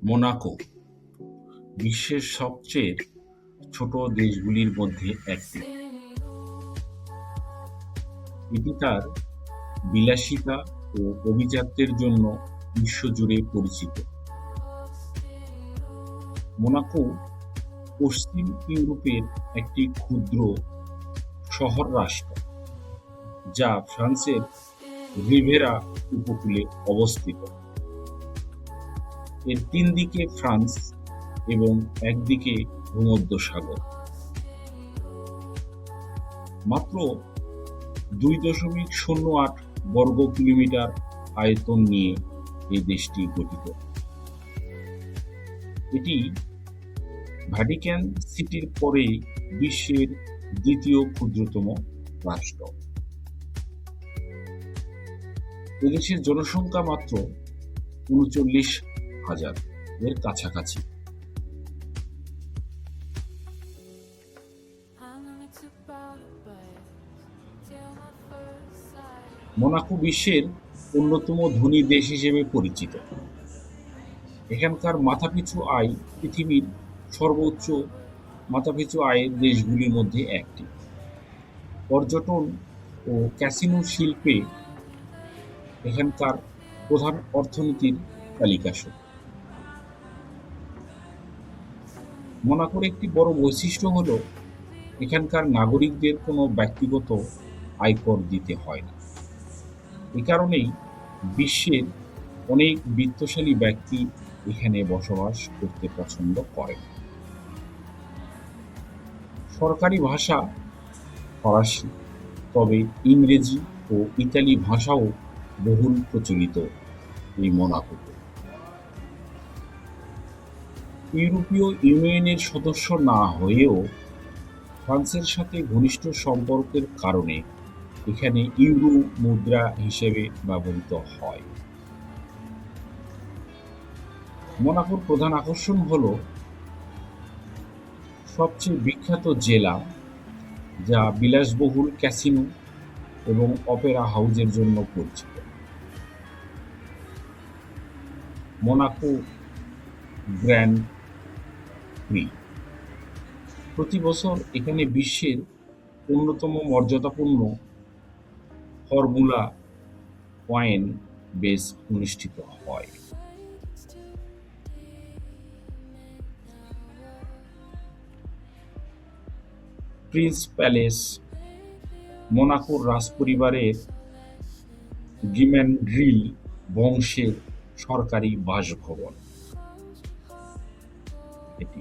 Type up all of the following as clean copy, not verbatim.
Monaco বিশ্বের সবচেয়ে ছোট দেশগুলির মধ্যে একটি। এটি তার বিলাসিতা ও অভিজাত্যের জন্য বিশ্বজুড়ে পরিচিত। মোনাকো পশ্চিম ইউরোপের একটি ক্ষুদ্র শহর রাষ্ট্র, যা ফ্রান্সের রিভেরা উপকূলে অবস্থিত। এর তিন দিকে ফ্রান্স এবং একদিকে ভূমধ্যসাগর। মাত্র 2.08 বর্গ কিলোমিটার আয়তন নিয়ে এই দেশটি গঠিত। এটি ভ্যাটিকান সিটির পরে বিশ্বের দ্বিতীয় ক্ষুদ্রতম রাষ্ট্র। এদেশের জনসংখ্যা মাত্র 39,000 এর কাছাকাছি। মোনাকো বিশ্বের অন্যতম ধনী দেশ হিসেবে পরিচিত। এখানকার মাথাপিছু আয় পৃথিবীর সর্বোচ্চ মাথাপিছু আয়ের দেশগুলির মধ্যে একটি। পর্যটন ও ক্যাসিনো শিল্পে এখানকার প্রধান অর্থনীতির তালিকাসূচক। মোনাকোর একটি বড় বৈশিষ্ট্য হল এখানকার নাগরিকদের কোনো ব্যক্তিগত আয়কর দিতে হয় না। এ কারণেই বিশ্বের অনেক বিত্তশালী ব্যক্তি এখানে বসবাস করতে পছন্দ করেন। সরকারি ভাষা ফরাসি, তবে ইংরেজি ও ইতালি ভাষাও বহুল প্রচলিত এই মোনাকোতে। ইউরোপীয় ইউনিয়নের সদস্য না হয়েও ফ্রান্সের সাথে ঘনিষ্ঠ সম্পর্কের কারণে এখানে ইউরো মুদ্রা হিসেবে ব্যবহৃত হয়। মোনাকোর প্রধান আকর্ষণ হল সবচেয়ে বিখ্যাত জেলা, যা বিলাসবহুল ক্যাসিনো এবং অপেরা হাউজের জন্য পরিচিত। মোনাকো গ্র্যান্ড প্রি প্রতি বছর এখানে বিশ্বের অন্যতম মর্যাদাপূর্ণ ফর্মুলা ওয়ান রেস অনুষ্ঠিত হয়। প্রিন্স প্যালেস মোনাকোর রাজপরিবারের গিমেনড্রিল বংশের সরকারি বাসভবন। এটি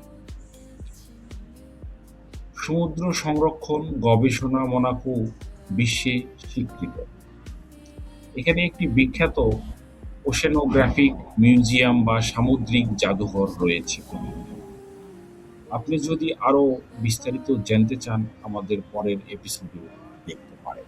সমুদ্র সংরক্ষণ গবেষণা মোনাকো বিশ্বে স্বীকৃত। এখানে একটি বিখ্যাত ওশেনোগ্রাফিক মিউজিয়াম বা সামুদ্রিক জাদুঘর রয়েছে। আপনি যদি আরো বিস্তারিত জানতে চান, আমাদের পরের এপিসোডে দেখতে পারেন।